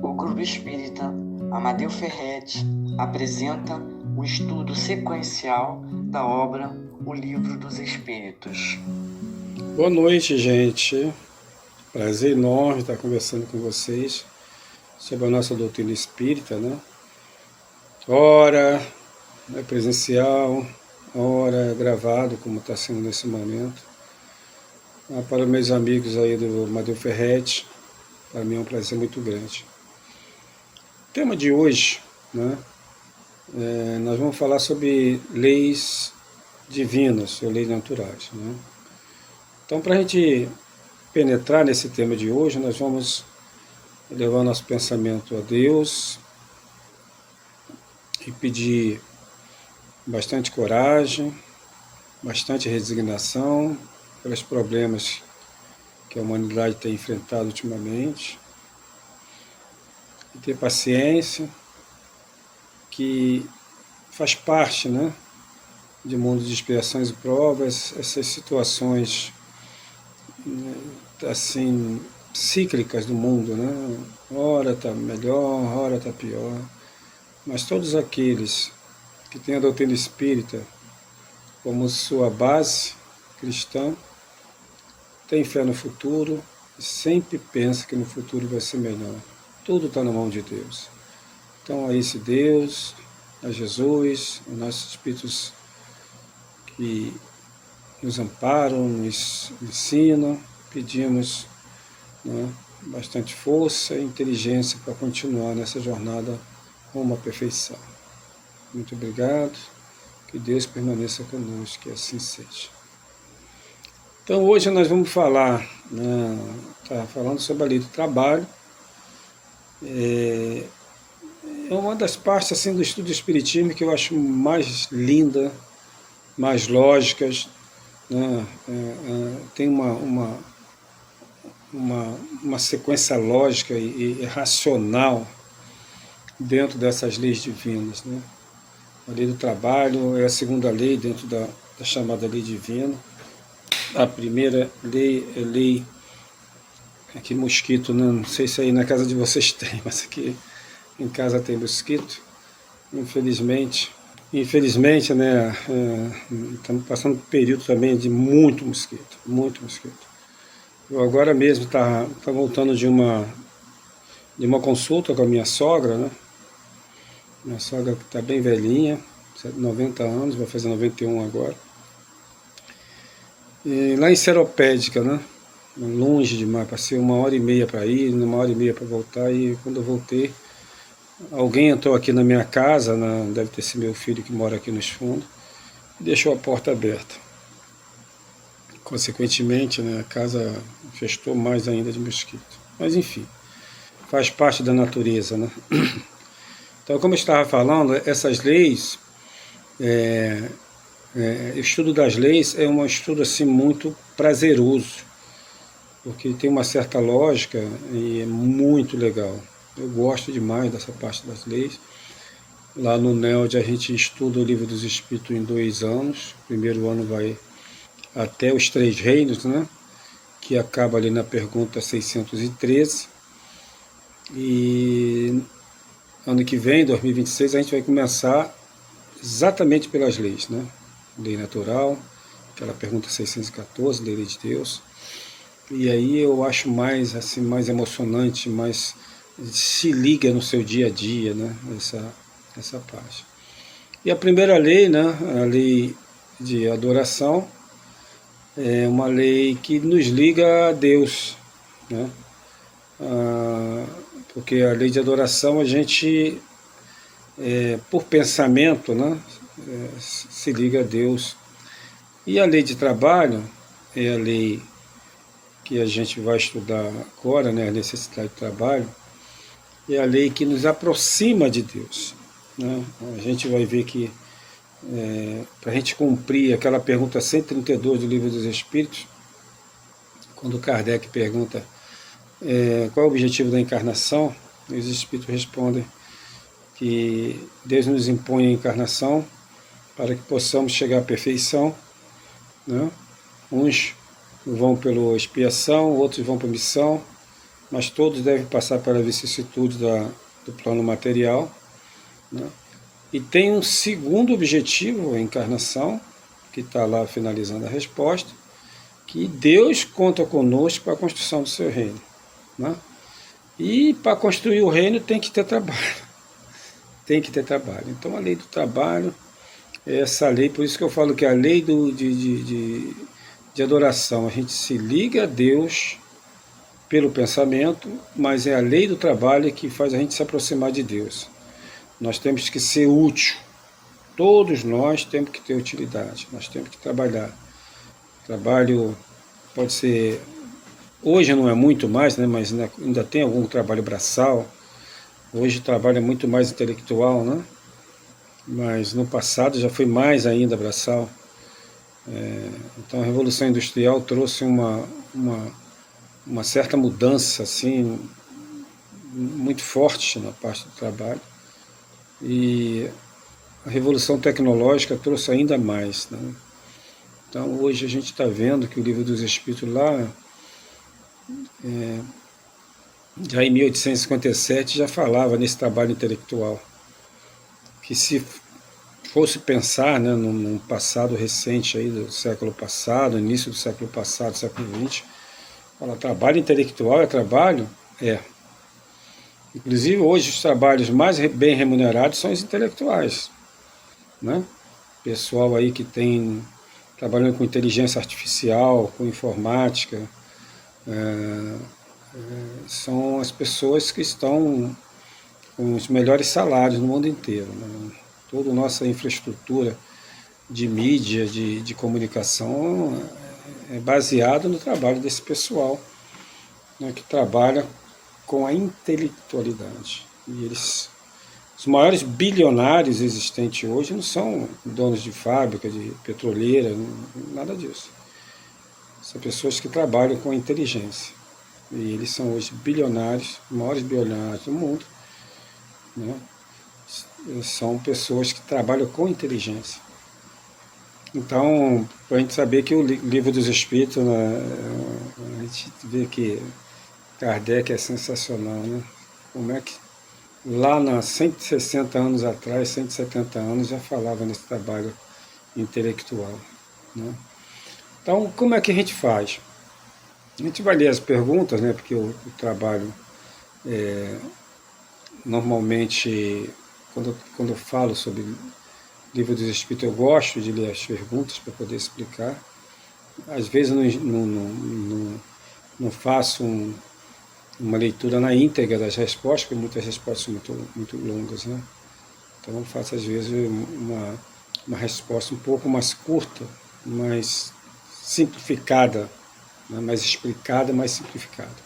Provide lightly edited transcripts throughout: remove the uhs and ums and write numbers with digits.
O Grupo Espírita Amadeu Ferretti apresenta o estudo sequencial da obra O Livro dos Espíritos. Boa noite, gente. Prazer enorme estar conversando com vocês sobre a nossa doutrina espírita, né? Ora é presencial, ora é gravado, como está sendo nesse momento. Para meus amigos aí do Amadeu Ferretti, para mim é um prazer muito grande. O tema de hoje, né? Nós vamos falar sobre leis divinas, ou leis naturais, né? Então, para a gente penetrar nesse tema de hoje, nós vamos levar nosso pensamento a Deus e pedir bastante coragem, bastante resignação pelos problemas que a humanidade tem enfrentado ultimamente, e ter paciência, que faz parte, né, de mundo de expiações e provas, essas situações, né, assim, cíclicas do mundo, né? Ora está melhor, ora está pior, mas todos aqueles que têm a doutrina espírita como sua base cristã, têm fé no futuro e sempre pensa que no futuro vai ser melhor. Tudo está na mão de Deus. Então a esse Deus, a Jesus, os nossos espíritos que nos amparam, nos ensinam, pedimos, né, bastante força e inteligência para continuar nessa jornada rumo à perfeição. Muito obrigado, que Deus permaneça conosco, que assim seja. Então hoje nós vamos falar, né, falando sobre a lei do trabalho. É uma das partes assim, do estudo do Espiritismo que eu acho mais linda, mais lógicas, né? Tem uma sequência lógica e racional dentro dessas leis divinas, né? A lei do trabalho é a segunda lei dentro da chamada lei divina. A primeira lei é lei... Aqui mosquito, né? Não sei se aí na casa de vocês tem, mas aqui em casa tem mosquito, infelizmente. Infelizmente, né, estamos passando um período também de muito mosquito, muito mosquito. Eu agora mesmo tá voltando de uma consulta com a minha sogra, né? Minha sogra está bem velhinha, 90 anos, vai fazer 91 agora. E lá em Seropédica, né? Longe demais, passei 1h30 para ir, 1h30 para voltar, e quando eu voltei, alguém entrou aqui na minha casa, deve ter sido meu filho que mora aqui nos fundos, e deixou a porta aberta. Consequentemente, né, a casa infestou mais ainda de mosquito. Mas enfim, faz parte da natureza, né? Então, como eu estava falando, essas leis, o estudo das leis é um estudo assim, muito prazeroso, porque tem uma certa lógica e é muito legal. Eu gosto demais dessa parte das leis. Lá no NELD a gente estuda o Livro dos Espíritos em 2 anos. O primeiro ano vai até os 3 reinos, né? Que acaba ali na pergunta 613. E ano que vem, 2026, a gente vai começar exatamente pelas leis, né? Lei natural, aquela pergunta 614, lei de Deus. E aí eu acho mais assim, mais emocionante, mais se liga no seu dia a dia, né? Essa parte. E a primeira lei, né? A lei de adoração, é uma lei que nos liga a Deus, né? Porque a lei de adoração a gente, por pensamento, né? Se liga a Deus. E a lei de trabalho é a lei que a gente vai estudar agora, né, a necessidade de trabalho, é a lei que nos aproxima de Deus, né? A gente vai ver que para a gente cumprir aquela pergunta 132 do Livro dos Espíritos, quando Kardec pergunta qual é o objetivo da encarnação, os Espíritos respondem que Deus nos impõe a encarnação para que possamos chegar à perfeição, né? Uns vão pela expiação, outros vão para a missão, mas todos devem passar pela vicissitude do plano material, né? E tem um segundo objetivo, a encarnação, que está lá finalizando a resposta, que Deus conta conosco para a construção do seu reino, né? E para construir o reino tem que ter trabalho, tem que ter trabalho. Então a lei do trabalho é essa lei, por isso que eu falo que a lei de adoração, a gente se liga a Deus pelo pensamento, mas é a lei do trabalho que faz a gente se aproximar de Deus. Nós temos que ser útil. Todos nós temos que ter utilidade. Nós temos que trabalhar. Trabalho pode ser... Hoje não é muito mais, né, mas ainda tem algum trabalho braçal. Hoje o trabalho é muito mais intelectual, né? Mas no passado já foi mais ainda braçal. Então a Revolução Industrial trouxe uma certa mudança assim, muito forte na parte do trabalho. E a Revolução Tecnológica trouxe ainda mais, né? Então hoje a gente está vendo que o Livro dos Espíritos lá, já em 1857, já falava nesse trabalho intelectual, que se fosse pensar, né, num passado recente aí do século passado, início do século passado, século XX, fala, trabalho intelectual é trabalho? É. Inclusive hoje os trabalhos mais bem remunerados são os intelectuais, né? Pessoal aí que tem trabalhando com inteligência artificial, com informática, são as pessoas que estão com os melhores salários no mundo inteiro, né? Toda a nossa infraestrutura de mídia, de comunicação é baseada no trabalho desse pessoal, né, que trabalha com a intelectualidade. E os maiores bilionários existentes hoje não são donos de fábrica, de petroleira, nada disso. São pessoas que trabalham com a inteligência. E eles são hoje bilionários, os maiores bilionários do mundo, né? São pessoas que trabalham com inteligência. Então, para a gente saber que o Livro dos Espíritos, né, a gente vê que Kardec é sensacional, né? Como é que lá há 160 anos atrás, 170 anos, já falava nesse trabalho intelectual, né? Então, como é que a gente faz? A gente vai ler as perguntas, né? Porque o trabalho, normalmente, quando eu falo sobre Livro dos Espíritos, eu gosto de ler as perguntas para poder explicar. Às vezes eu não faço uma leitura na íntegra das respostas, porque muitas respostas são muito longas, né? Então eu faço às vezes uma resposta um pouco mais curta, mais simplificada, né? Mais explicada, mais simplificada.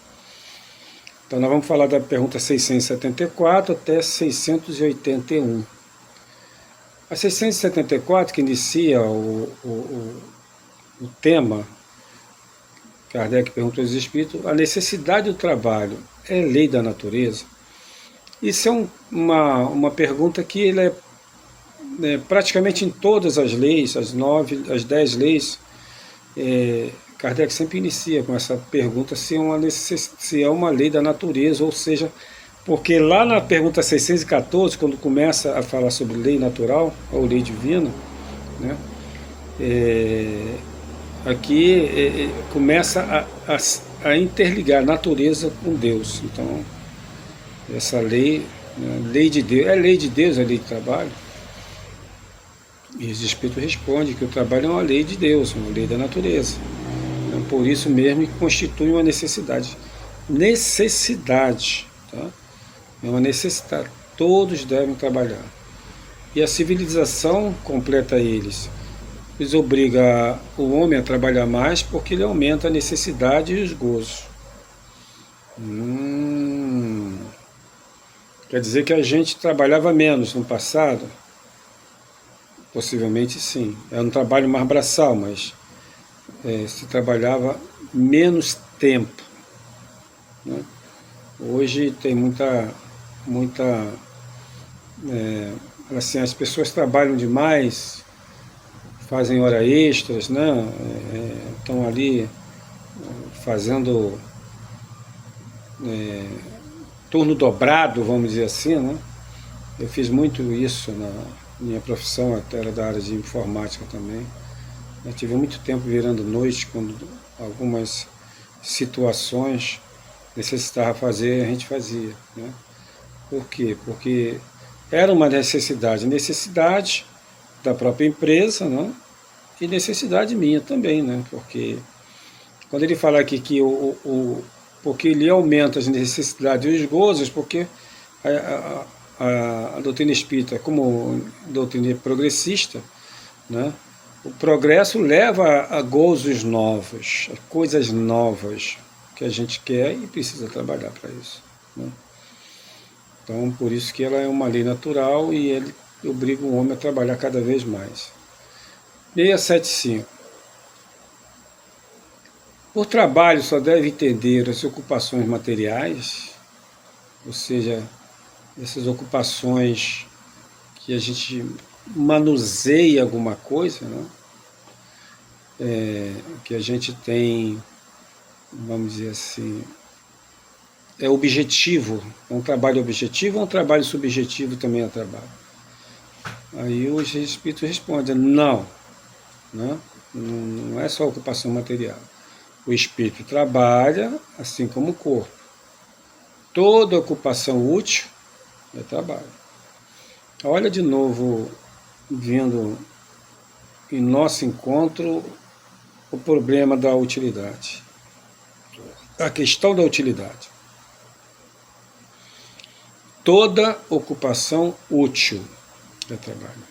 Então nós vamos falar da pergunta 674 até 681. A 674, que inicia o tema, Kardec perguntou aos Espíritos, a necessidade do trabalho é lei da natureza? Isso é uma pergunta que ele praticamente em todas as leis, as 10 leis, Kardec sempre inicia com essa pergunta se é uma lei da natureza, ou seja, porque lá na pergunta 614, quando começa a falar sobre lei natural, ou lei divina, né, aqui começa a interligar a natureza com Deus. Então, essa lei, né, lei de Deus, é lei de Deus, é lei de trabalho? E os Espíritos respondem que o trabalho é uma lei de Deus, uma lei da natureza. Então, por isso mesmo que constitui uma necessidade. Necessidade, tá? É uma necessidade. Todos devem trabalhar. E a civilização completa eles. Eles obriga o homem a trabalhar mais porque ele aumenta a necessidade e os gozos. Quer dizer que a gente trabalhava menos no passado? Possivelmente sim. Era um trabalho mais braçal, mas se trabalhava menos tempo, né? Hoje tem muita assim, as pessoas trabalham demais, fazem hora extras, né? Estão ali fazendo turno dobrado, vamos dizer assim, né? Eu fiz muito isso na minha profissão, até era da área de informática também. Eu tive muito tempo virando noite, quando algumas situações necessitava fazer, a gente fazia, né? Por quê? Porque era uma necessidade da própria empresa, né? E necessidade minha também, né? Porque quando ele fala aqui que porque ele aumenta as necessidades e os gozos, porque a doutrina espírita, como doutrina progressista, né? O progresso leva a gozos novos, a coisas novas que a gente quer e precisa trabalhar para isso, né? Então, por isso que ela é uma lei natural e ele obriga o homem a trabalhar cada vez mais. 675. Por trabalho só deve entender as ocupações materiais, ou seja, essas ocupações que a gente manuseia alguma coisa, né? Que a gente tem, vamos dizer assim, é objetivo, é um trabalho objetivo ou um trabalho subjetivo também é trabalho? Aí os espíritos respondem, não, né? Não é só ocupação material. O espírito trabalha assim como o corpo. Toda ocupação útil é trabalho. Olha de novo, vindo em nosso encontro, o problema da utilidade. A questão da utilidade. Toda ocupação útil é trabalho.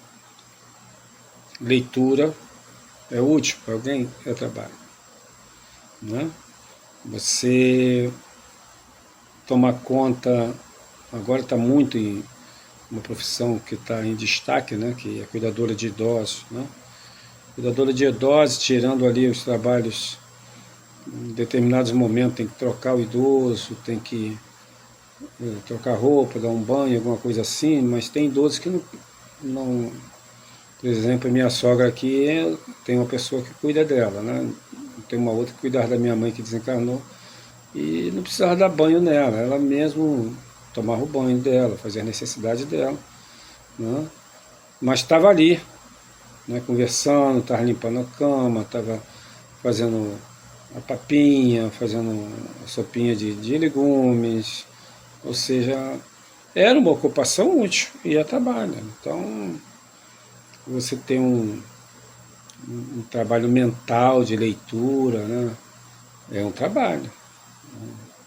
Leitura é útil para alguém? É trabalho. Né? Você tomar conta, agora está muito em uma profissão que está em destaque, né? Que é cuidadora de idosos. Né? Cuidadora de idosos, tirando ali os trabalhos, em determinados momentos tem que trocar o idoso, tem que trocar roupa, dar um banho, alguma coisa assim, mas tem idosos que não. Por exemplo, a minha sogra aqui tem uma pessoa que cuida dela, né? Tem uma outra que cuidava da minha mãe que desencarnou e não precisava dar banho nela, ela mesmo tomava o banho dela, fazia a necessidade dela, né? Mas estava ali, né? Conversando, estava limpando a cama, estava fazendo a papinha, fazendo a sopinha de legumes, ou seja, era uma ocupação útil e é trabalho. Então, você tem um trabalho mental de leitura, né? É um trabalho.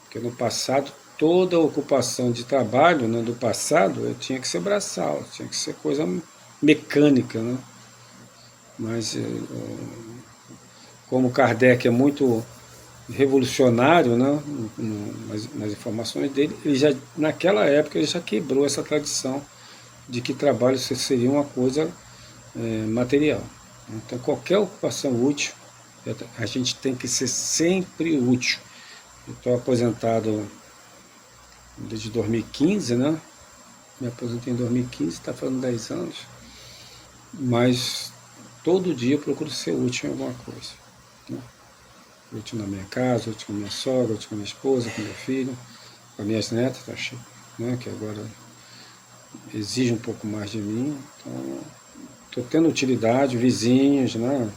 Porque no passado, toda a ocupação de trabalho, né, do passado tinha que ser braçal, tinha que ser coisa mecânica, né? Mas como Kardec é muito revolucionário, né, nas informações dele, ele já, naquela época ele já quebrou essa tradição de que trabalho seria uma coisa material. Então qualquer ocupação útil, a gente tem que ser sempre útil. Eu estou aposentado desde 2015, né? Me aposentei em 2015, está fazendo 10 anos, mas todo dia eu procuro ser útil em alguma coisa, né? Útil na minha casa, útil com a minha sogra, útil com a minha esposa, com meu filho, com as minhas netas, né? Que agora exige um pouco mais de mim. Então, estou tendo utilidade, vizinhos, né?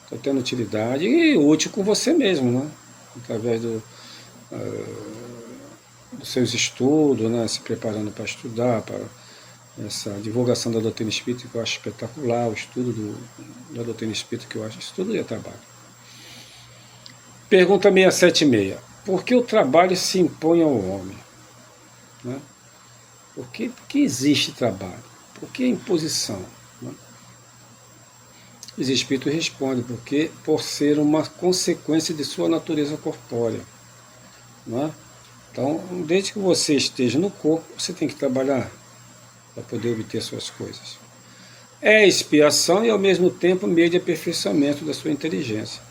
Estou tendo utilidade e útil com você mesmo, né? Através dos seus estudos, né? Se preparando para estudar, para essa divulgação da doutrina espírita, que eu acho espetacular, o estudo da doutrina espírita, que eu acho, estudo e trabalho. Pergunta 676. Por que o trabalho se impõe ao homem? Né? Por que existe trabalho? Por que a imposição? Né? Os espíritos respondem, porque por ser uma consequência de sua natureza corpórea. Né? Então, desde que você esteja no corpo, você tem que trabalhar para poder obter suas coisas. É expiação e, ao mesmo tempo, meio de aperfeiçoamento da sua inteligência.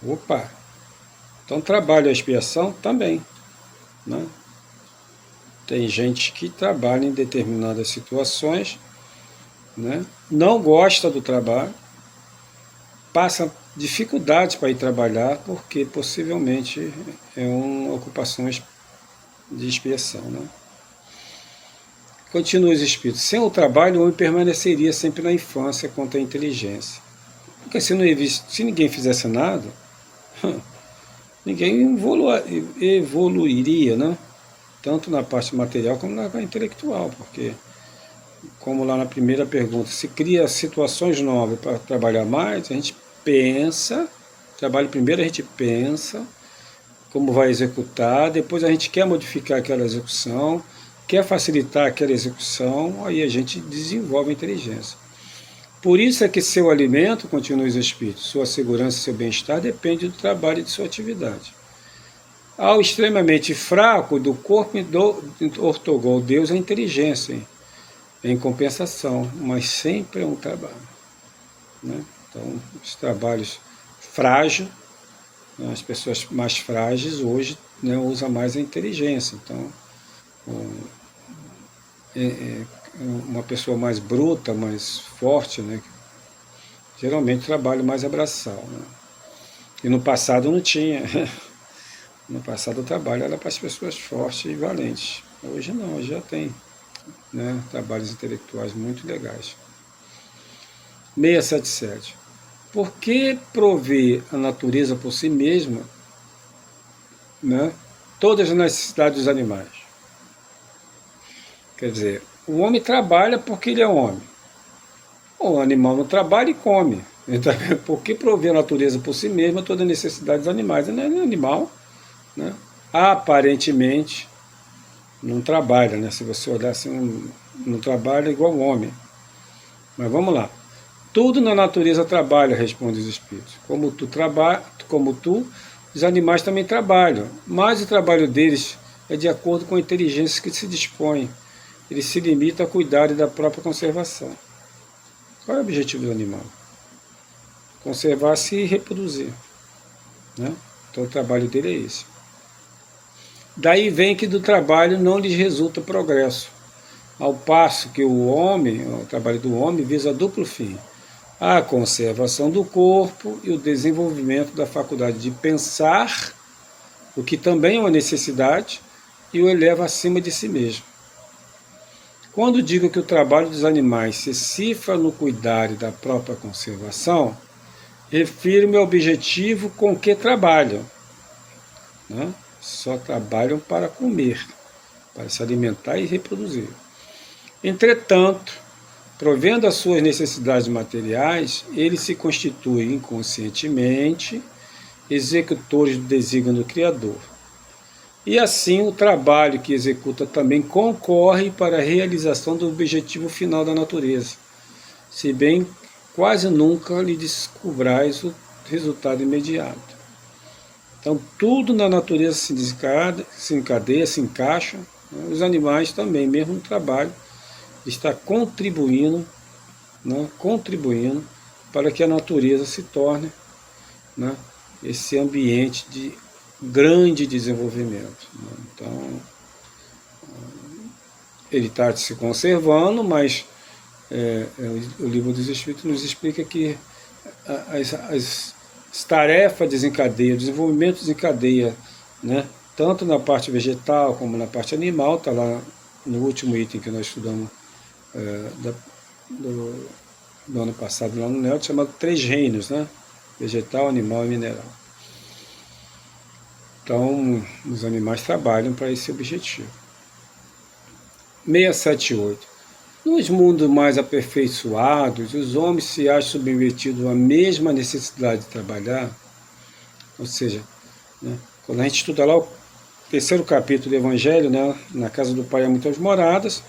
Opa! Então, trabalho a expiação também. Né? Tem gente que trabalha em determinadas situações, né? Não gosta do trabalho, passa dificuldades para ir trabalhar, porque possivelmente é uma ocupação de expiação, né? Continua os espíritos. Sem o trabalho, o homem permaneceria sempre na infância quanto à inteligência. Porque se ninguém fizesse nada, ninguém evoluiria, né? Tanto na parte material como na intelectual, porque, como lá na primeira pergunta, se cria situações novas para trabalhar mais, a gente pensa, trabalho primeiro a gente pensa como vai executar, depois a gente quer modificar aquela execução, quer facilitar aquela execução, aí a gente desenvolve a inteligência. Por isso é que seu alimento, continua os espíritos, sua segurança e seu bem-estar depende do trabalho e de sua atividade. Ao extremamente fraco do corpo ortogou Deus a inteligência, em compensação, mas sempre é um trabalho, né? Então, os trabalhos frágeis, né, as pessoas mais frágeis hoje, né, usam mais a inteligência. Então, uma pessoa mais bruta, mais forte, né, geralmente trabalha mais a braçal, né? E no passado não tinha. No passado o trabalho era para as pessoas fortes e valentes. Hoje não, hoje já tem, né, trabalhos intelectuais muito legais. 677. Por que prover a natureza por si mesma, né, todas as necessidades dos animais? Quer dizer, o homem trabalha porque ele é homem. O animal não trabalha e come. Então, por que prover a natureza por si mesma toda a necessidade dos animais? Ele é animal, né? Aparentemente não trabalha, né? Se você olhar assim, não trabalha igual o homem. Mas vamos lá. Tudo na natureza trabalha, responde os espíritos. Como tu, os animais também trabalham. Mas o trabalho deles é de acordo com a inteligência que se dispõe. Ele se limita a cuidar da própria conservação. Qual é o objetivo do animal? Conservar-se e reproduzir, né? Então o trabalho dele é esse. Daí vem que do trabalho não lhes resulta progresso, ao passo que o trabalho do homem visa duplo fim: a conservação do corpo e o desenvolvimento da faculdade de pensar, o que também é uma necessidade, e o eleva acima de si mesmo. Quando digo que o trabalho dos animais se cifra no cuidar da própria conservação, refiro-me ao objetivo com que trabalham, né? Só trabalham para comer, para se alimentar e reproduzir. Entretanto, provendo as suas necessidades materiais, eles se constituem inconscientemente executores do desígnio do Criador. E assim o trabalho que executa também concorre para a realização do objetivo final da natureza, se bem quase nunca lhe descobrais o resultado imediato. Então tudo na natureza se encadeia, se encaixa, né? Os animais também, mesmo no trabalho, está contribuindo, né, contribuindo para que a natureza se torne, né, esse ambiente de grande desenvolvimento, né? Então, ele está se conservando, mas o Livro dos Espíritos nos explica que as tarefas desencadeiam, o desenvolvimento desencadeia, né, tanto na parte vegetal como na parte animal. Está lá no último item que nós estudamos do ano passado lá no NEL, chamado 3 reinos, né? Vegetal, animal e mineral. Então, os animais trabalham para esse objetivo. 678. Nos mundos mais aperfeiçoados, os homens se acham submetidos à mesma necessidade de trabalhar. Ou seja, né, quando a gente estuda lá o 3º capítulo do Evangelho, né, na casa do Pai há muitas moradas,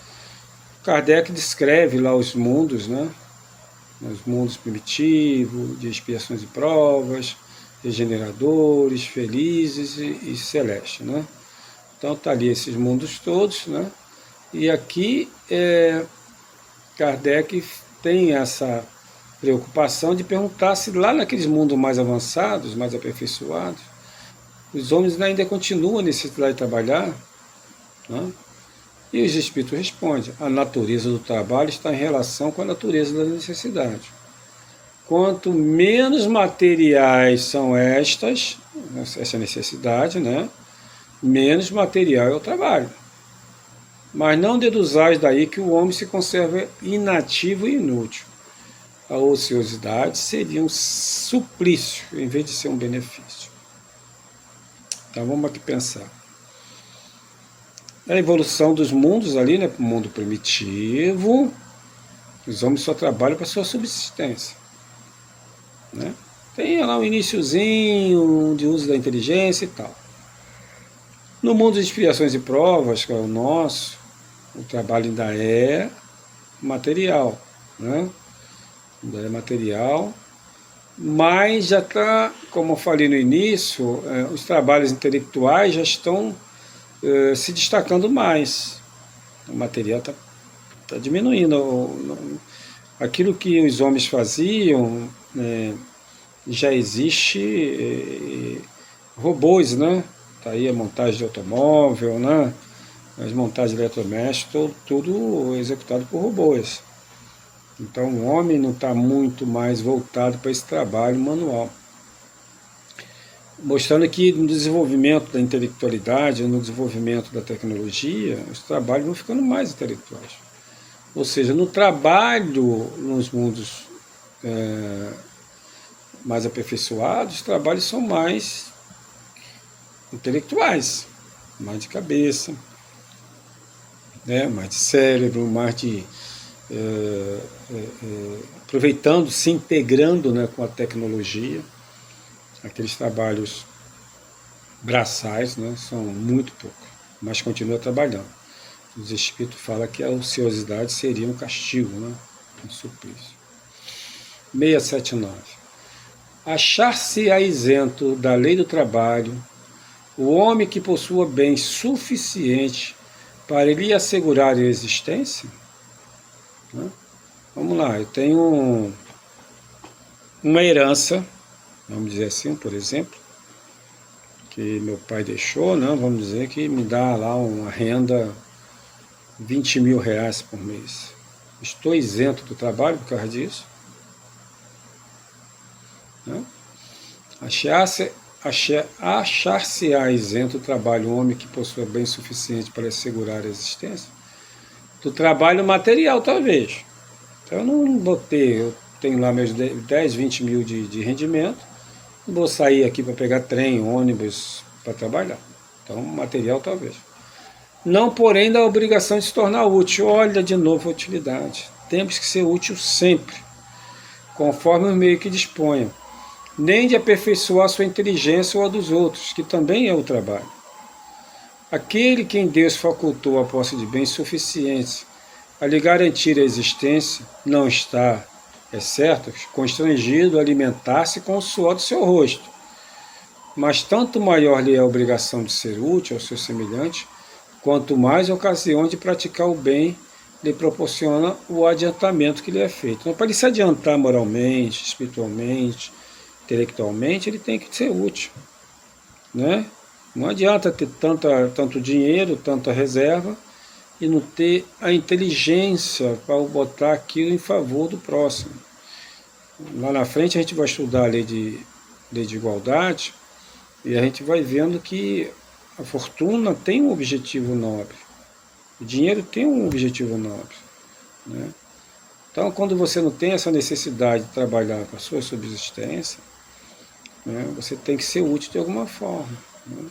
Kardec descreve lá os mundos, né, os mundos primitivos, de expiações e provas, regeneradores, felizes e celestes, né? Então está ali esses mundos todos, né? E aqui Kardec tem essa preocupação de perguntar se lá naqueles mundos mais avançados, mais aperfeiçoados, os homens ainda continuam a necessidade de trabalhar, né? E os espíritos respondem: a natureza do trabalho está em relação com a natureza da necessidade. Quanto menos materiais são essa necessidade, né, menos material é o trabalho. Mas não deduzais daí que o homem se conserva inativo e inútil. A ociosidade seria um suplício, em vez de ser um benefício. Então vamos aqui pensar. A evolução dos mundos ali, né, para o mundo primitivo, os homens só trabalham para sua subsistência. Né? Tem lá um iniciozinho de uso da inteligência e tal. No mundo de expiações e provas, que é o nosso, o trabalho ainda é material, né? Ainda é material, mas já está, como eu falei no início, os trabalhos intelectuais já estão se destacando mais. O material está diminuindo. Aquilo que os homens faziam, já existe robôs, né? Está aí a montagem de automóvel, né? As montagens de eletrodomésticos, tudo executado por robôs. Então o homem não está muito mais voltado para esse trabalho manual. Mostrando que no desenvolvimento da intelectualidade, no desenvolvimento da tecnologia, os trabalhos vão ficando mais intelectuais. Ou seja, no trabalho, nos mundos mais aperfeiçoados, os trabalhos são mais intelectuais, mais de cabeça, né? Mais de cérebro, mais de aproveitando, se integrando, né, com a tecnologia. Aqueles trabalhos braçais, né, são muito poucos, mas continua trabalhando. Os espíritos falam que a ociosidade seria um castigo, né, um suplício. 679. Achar-se-á isento da lei do trabalho o homem que possua bem suficiente para lhe assegurar a existência? Né? Vamos lá, eu tenho uma herança, vamos dizer assim, por exemplo, que meu pai deixou, né? Vamos dizer que me dá lá uma renda R$20.000 por mês. Estou isento do trabalho por causa disso? Né? Achar-se-á isento do trabalho o homem que possua bem suficiente para assegurar a existência? Do trabalho material, talvez. Então eu não vou ter, eu tenho lá meus 10, 20 mil de rendimento, não vou sair aqui para pegar trem, ônibus para trabalhar. Então material talvez. Não, porém, da obrigação de se tornar útil. Olha de novo a utilidade. Temos que ser útil sempre, conforme o meio que disponham. Nem de aperfeiçoar sua inteligência ou a dos outros, que também é o trabalho. Aquele quem Deus facultou a posse de bens suficientes a lhe garantir a existência, não está, é certo, constrangido a alimentar-se com o suor do seu rosto. Mas tanto maior lhe é a obrigação de ser útil ao seu semelhante, quanto mais ocasiões de praticar o bem lhe proporciona o adiantamento que lhe é feito. Então, para ele se adiantar moralmente, espiritualmente, intelectualmente, ele tem que ser útil, né? Não adianta ter tanto dinheiro, tanta reserva, e não ter a inteligência para botar aquilo em favor do próximo. Lá na frente a gente vai estudar a lei de igualdade, e a gente vai vendo que a fortuna tem um objetivo nobre, o dinheiro tem um objetivo nobre, né? Então, quando você não tem essa necessidade de trabalhar para a sua subsistência, né, você tem que ser útil de alguma forma, né?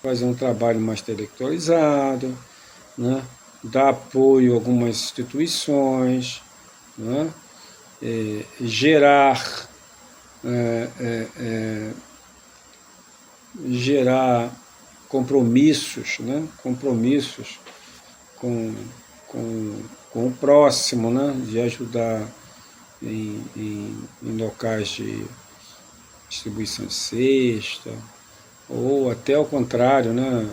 Fazer um trabalho mais intelectualizado, né? Dar apoio a algumas instituições, né? Gerar compromissos, né? Compromissos com o próximo, né? De ajudar em locais de distribuição de cesta, ou até ao contrário, né?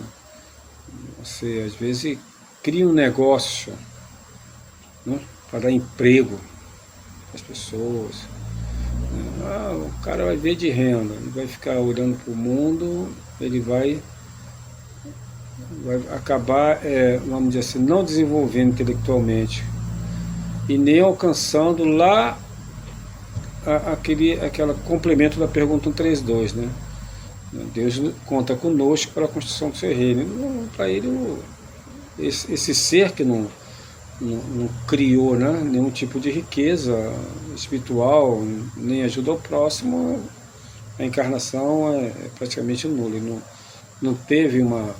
Você às vezes cria um negócio, né? Para dar emprego às pessoas. O cara vai ver de renda, ele vai ficar olhando para o mundo, ele vai acabar, vamos dizer assim, não desenvolvendo intelectualmente e nem alcançando lá aquele complemento da pergunta 132, né? Deus conta conosco para a construção do seu reino. Para ele, esse ser que não criou, né, nenhum tipo de riqueza espiritual, nem ajuda ao próximo, a encarnação é praticamente nula. Ele não teve uma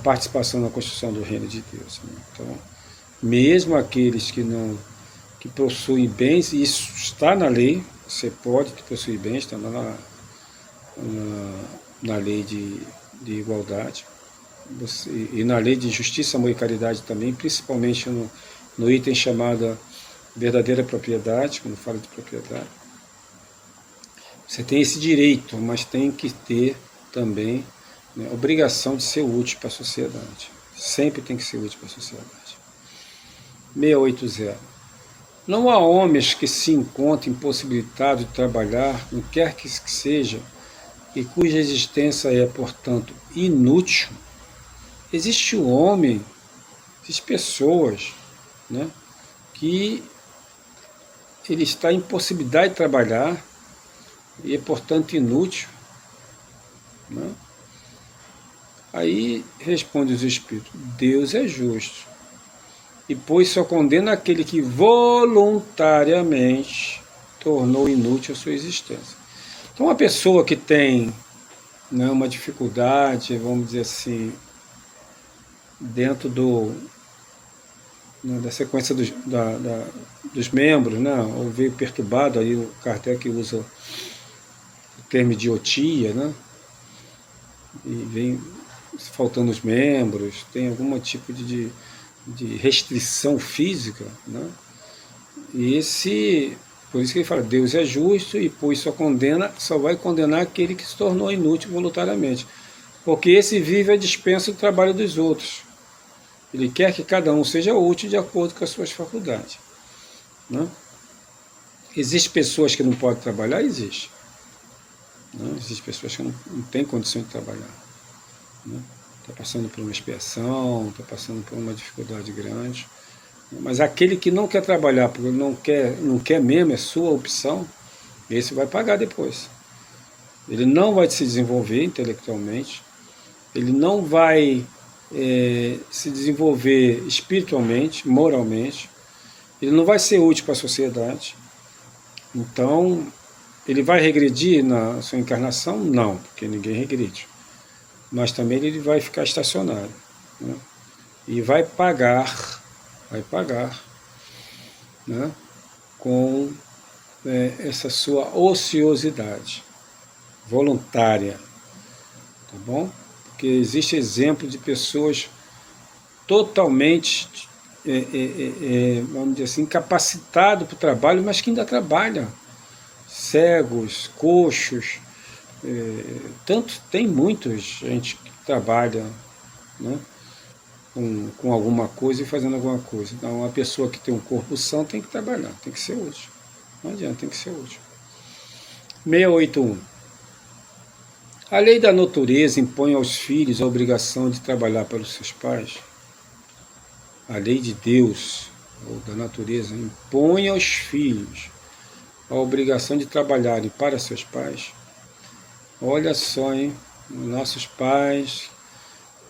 participação na construção do reino de Deus. Né? Então, mesmo aqueles que possuem bens, e isso está na lei, você pode possuir bens, está na lei de igualdade, e na lei de justiça, amor e caridade também, principalmente no item chamado verdadeira propriedade, quando fala de propriedade. Você tem esse direito, mas tem que ter também, né, obrigação de ser útil para a sociedade. Sempre tem que ser útil para a sociedade. 680. Não há homens que se encontrem impossibilitados de trabalhar, no quer que seja, e cuja existência é, portanto, inútil. Existe um homem, existem pessoas, né, que ele está em impossibilidade de trabalhar e é, portanto, inútil. Né? Aí responde os Espíritos: Deus é justo, e pois só condena aquele que voluntariamente tornou inútil a sua existência. Então, uma pessoa que tem, né, uma dificuldade, vamos dizer assim, dentro da sequência dos membros, né, ou veio perturbado, aí o Kardec usa o termo idiotia, né, e vem faltando os membros, tem algum tipo de restrição física, né, e por isso que ele fala, Deus é justo e pois só vai condenar aquele que se tornou inútil voluntariamente, porque esse vive à dispensa do trabalho dos outros. Ele quer que cada um seja útil de acordo com as suas faculdades. Né? Existem pessoas que não podem trabalhar? Existe. Né? Existem pessoas que não têm condição de trabalhar. Né? Está passando por uma expiação, está passando por uma dificuldade grande. Mas aquele que não quer trabalhar, porque não quer mesmo, é sua opção, esse vai pagar depois. Ele não vai se desenvolver intelectualmente, ele não vai se desenvolver espiritualmente, moralmente, ele não vai ser útil para a sociedade. Então, ele vai regredir na sua encarnação? Não, porque ninguém regride. Mas também ele vai ficar estacionário. Né? E vai pagar, né, com essa sua ociosidade voluntária. Tá bom? Porque existe exemplo de pessoas totalmente, vamos dizer assim, incapacitadas para o trabalho, mas que ainda trabalham. Cegos, coxos, tem muita gente que trabalha, né, com alguma coisa e fazendo alguma coisa. Então, uma pessoa que tem um corpo são tem que trabalhar, tem que ser útil. Não adianta, tem que ser útil. 681. A lei da natureza impõe aos filhos a obrigação de trabalhar para os seus pais. A lei de Deus, ou da natureza, impõe aos filhos a obrigação de trabalharem para seus pais. Olha só, hein? Nossos pais,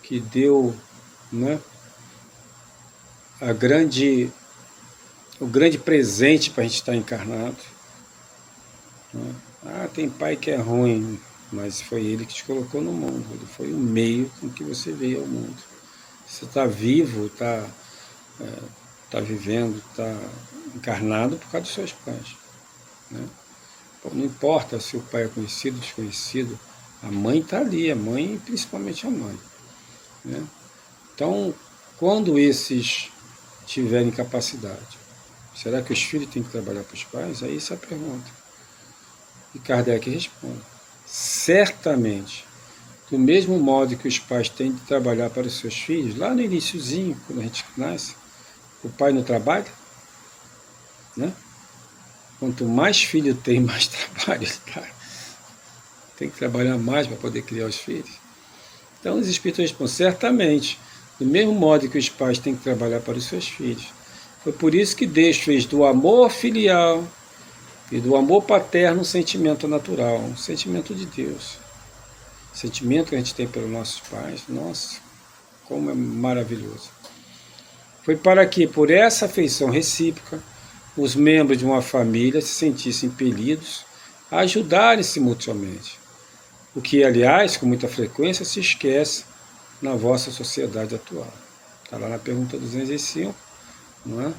que deu, né, o grande presente para a gente estar encarnado. Né? Tem pai que é ruim, mas foi ele que te colocou no mundo, ele foi o meio com que você veio ao mundo. Você está vivo, está vivendo, está encarnado por causa dos seus pais. Né? Não importa se o pai é conhecido ou desconhecido, a mãe está ali, a mãe, principalmente a mãe. Né? Então, quando esses tiverem capacidade, será que os filhos têm que trabalhar para os pais? Aí essa é a pergunta. E Kardec responde: certamente, do mesmo modo que os pais têm de trabalhar para os seus filhos, lá no iniciozinho, quando a gente nasce, o pai não trabalha, né? Quanto mais filho tem, mais trabalho ele dá. Tem que trabalhar mais para poder criar os filhos. Então os Espíritos respondem: certamente, do mesmo modo que os pais têm que trabalhar para os seus filhos. Foi por isso que Deus fez do amor filial e do amor paterno um sentimento natural, um sentimento de Deus. sentimento que a gente tem pelos nossos pais, nossa, como é maravilhoso. Foi para que, por essa afeição recíproca, os membros de uma família se sentissem impelidos a ajudarem-se mutuamente, o que, aliás, com muita frequência se esquece na vossa sociedade atual. Está lá na pergunta 205, não é?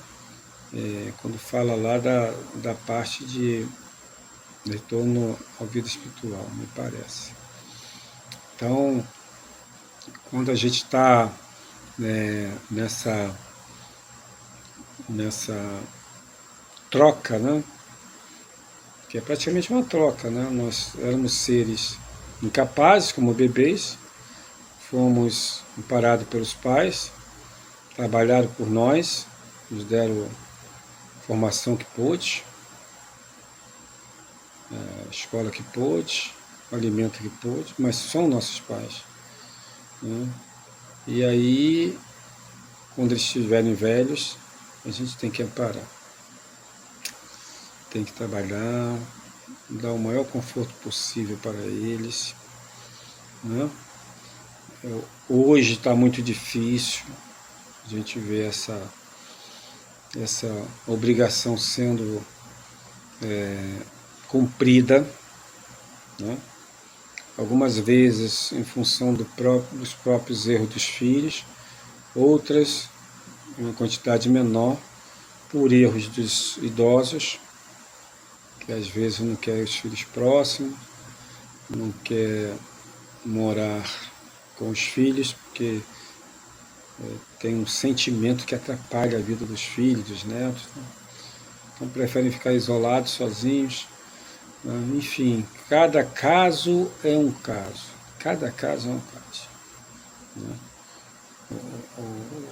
Quando fala lá da parte de retorno à vida espiritual, me parece. Então, quando a gente está nessa troca, né? Que é praticamente uma troca, né? Nós éramos seres incapazes, como bebês, fomos amparados pelos pais, trabalharam por nós, nos deram a formação que pôde, a escola que pôde, o alimento que pôde, mas são nossos pais, né? E aí, quando eles estiverem velhos, a gente tem que amparar, tem que trabalhar, dar o maior conforto possível para eles, né? Hoje está muito difícil, a gente vê essa obrigação sendo cumprida, né? Algumas vezes em função dos próprios erros dos filhos, outras em uma quantidade menor por erros dos idosos, que às vezes não quer os filhos próximos, não quer morar com os filhos, porque tem um sentimento que atrapalha a vida dos filhos, dos netos, né? Então preferem ficar isolados, sozinhos, né? Enfim, cada caso é um caso, cada caso é um caso, né?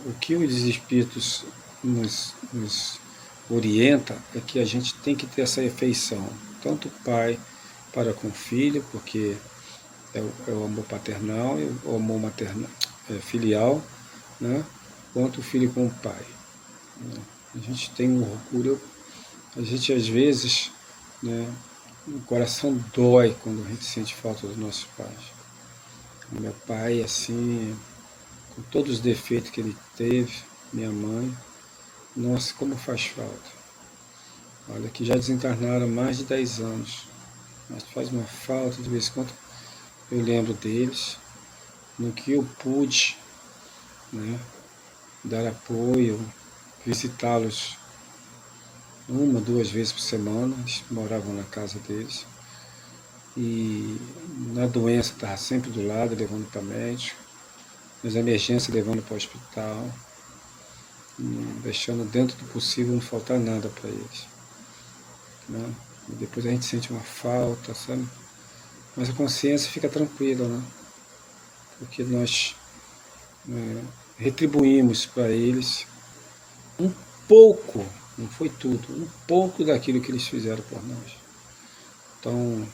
O que os espíritos nos orienta é que a gente tem que ter essa afeição, tanto o pai para com o filho, porque é o amor paternal, é o amor maternal, filial, né? Quanto o filho com o pai, né? A gente tem um orgulho, a gente às vezes, né, o coração dói quando a gente sente falta dos nossos pais. O meu pai, assim, com todos os defeitos que ele teve, minha mãe, nossa, como faz falta. Olha, que já desencarnaram há mais de 10 anos, mas faz uma falta, de vez em quando eu lembro deles, no que eu pude, né, dar apoio, visitá-los 1, 2 vezes por semana, eles moravam na casa deles, e na doença estava sempre do lado, levando para médico, nas emergências levando para o hospital, deixando dentro do possível não faltar nada para eles, né? E depois a gente sente uma falta, sabe? Mas a consciência fica tranquila, né? Porque nós retribuímos para eles um pouco, não foi tudo, um pouco daquilo que eles fizeram por nós. Então,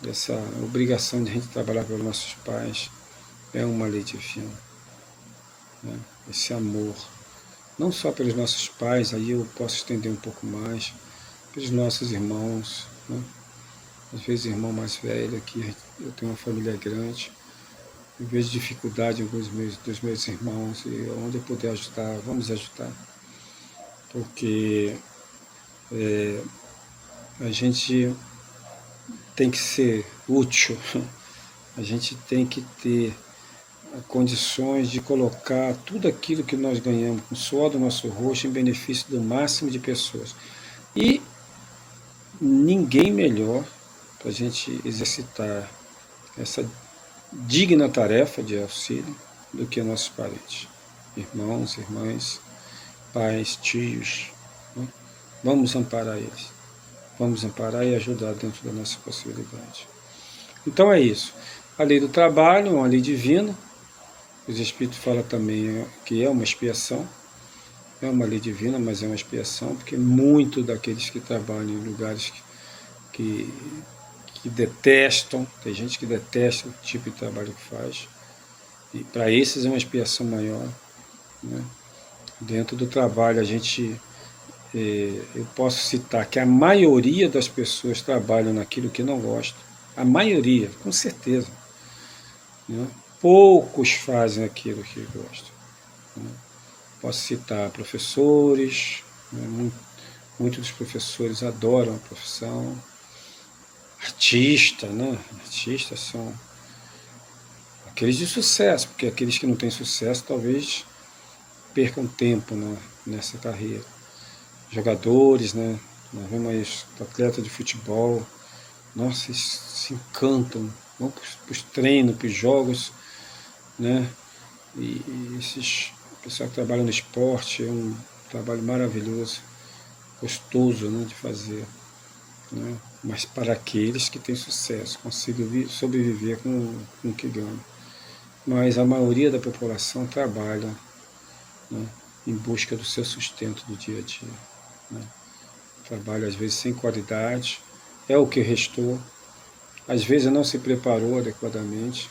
essa obrigação de a gente trabalhar pelos nossos pais é uma lei divina, né? Esse amor, não só pelos nossos pais, aí eu posso estender um pouco mais, pelos nossos irmãos, né? Às vezes irmão mais velho aqui, eu tenho uma família grande, eu vejo dificuldade em alguns dos meus irmãos, e onde eu puder ajudar, vamos ajudar, porque a gente tem que ser útil, a gente tem que ter condições de colocar tudo aquilo que nós ganhamos com o suor do nosso rosto em benefício do máximo de pessoas. E ninguém melhor para a gente exercitar essa digna tarefa de auxílio do que nossos parentes, irmãos, irmãs, pais, tios, né? Vamos amparar eles, vamos amparar e ajudar dentro da nossa possibilidade. Então é isso. A lei do trabalho é uma lei divina. Os Espíritos falam também que é uma expiação, é uma lei divina, mas é uma expiação, porque muito daqueles que trabalham em lugares que detestam, tem gente que detesta o tipo de trabalho que faz, e para esses é uma expiação maior, né? Dentro do trabalho eu posso citar que a maioria das pessoas trabalham naquilo que não gostam, a maioria, com certeza. né? Poucos fazem aquilo que gostam, né? Posso citar professores, né? Muitos dos professores adoram a profissão. Artistas, né? Artistas são aqueles de sucesso, porque aqueles que não têm sucesso talvez percam tempo, né, nessa carreira. Jogadores, né? Nós vemos aí atletas de futebol, nossa, eles se encantam, vão para os treinos, para os jogos, né? E esses pessoal que trabalha no esporte é um trabalho maravilhoso, gostoso, né, de fazer, né? Mas para aqueles que têm sucesso, conseguem sobreviver com o que ganham. Mas a maioria da população trabalha, né, em busca do seu sustento do dia a dia, né? Trabalha às vezes sem qualidade, é o que restou, às vezes não se preparou adequadamente,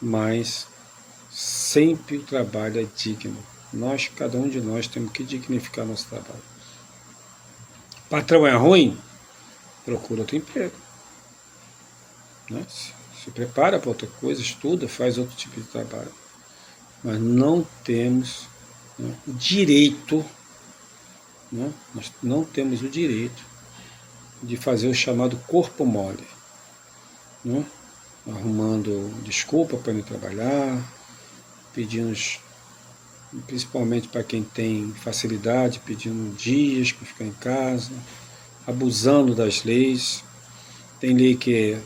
mas sempre o trabalho é digno. Nós, cada um de nós, temos que dignificar nosso trabalho. O patrão é ruim? Procura outro emprego, né? Se prepara para outra coisa, estuda, faz outro tipo de trabalho. Mas não temos, né, o direito, né? Nós não temos o direito de fazer o chamado corpo mole, né? Arrumando desculpa para não trabalhar, pedindo, principalmente para quem tem facilidade, pedindo dias para ficar em casa, abusando das leis. Tem lei que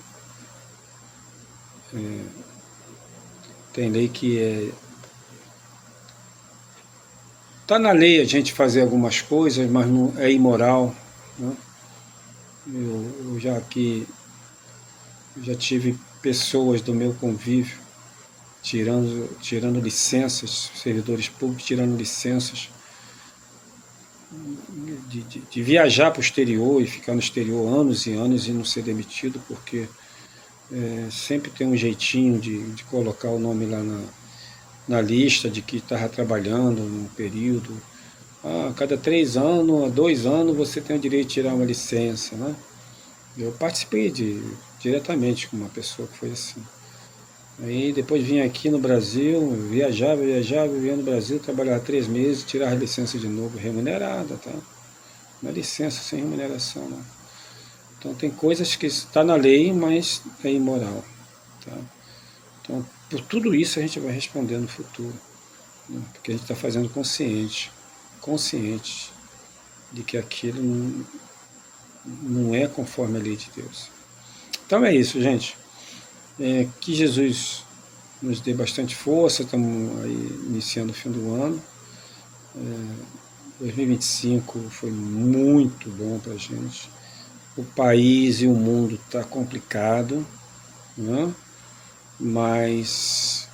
tá na lei a gente fazer algumas coisas, mas não é imoral, né? Eu já tive pessoas do meu convívio tirando licenças, servidores públicos tirando licenças de viajar para o exterior e ficar no exterior anos e anos e não ser demitido, porque sempre tem um jeitinho de colocar o nome lá na lista de que estava trabalhando num período. A cada 3 anos, 2 anos, você tem o direito de tirar uma licença, né? Eu participei diretamente com uma pessoa que foi assim. Aí depois vinha aqui no Brasil, viajava, vinha no Brasil, trabalhava 3 meses, tirava a licença de novo, remunerada, tá? Não é licença sem remuneração, não. Então tem coisas que está na lei, mas é imoral, tá? Então, por tudo isso a gente vai responder no futuro, né? Porque a gente está fazendo consciente de que aquilo não é conforme a lei de Deus. Então é isso, gente. Que Jesus nos dê bastante força, estamos aí iniciando o fim do ano. 2025 foi muito bom para a gente. O país e o mundo está complicado, né? Mas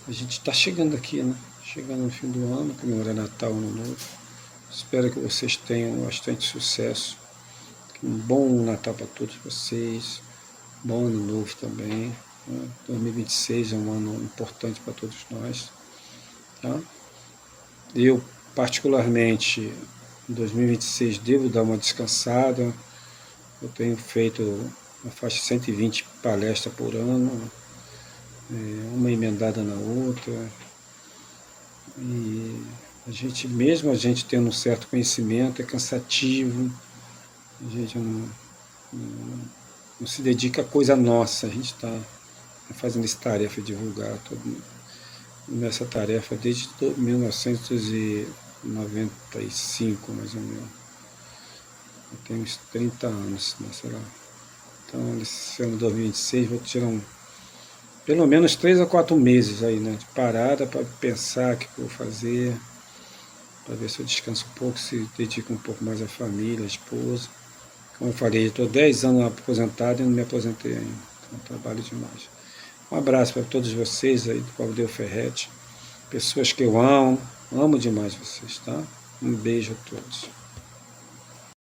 a gente está chegando aqui, né? Chegando no fim do ano, comemorar Natal, Ano Novo. Espero que vocês tenham bastante sucesso. Um bom Natal para todos vocês. Bom Ano Novo também, né? 2026 é um ano importante para todos nós, tá? Eu, particularmente, em 2026 devo dar uma descansada. Eu tenho feito uma faixa de 120 palestras por ano, uma emendada na outra, e mesmo a gente tendo um certo conhecimento, é cansativo, a gente não se dedica a coisa nossa, a gente está fazendo essa tarefa, divulgar nessa tarefa desde 1995, mais ou menos. Eu tenho uns 30 anos, né, sei lá. Então, esse ano 2026, vou tirar pelo menos 3 a 4 meses aí, né, de parada para pensar o que eu vou fazer, para ver se eu descanso um pouco, se dedico um pouco mais à família, à esposa. Como eu falei, estou 10 anos aposentado e não me aposentei ainda. Então, trabalho demais. Um abraço para todos vocês aí do Claudio Ferretti, pessoas que eu amo demais vocês, tá? Um beijo a todos.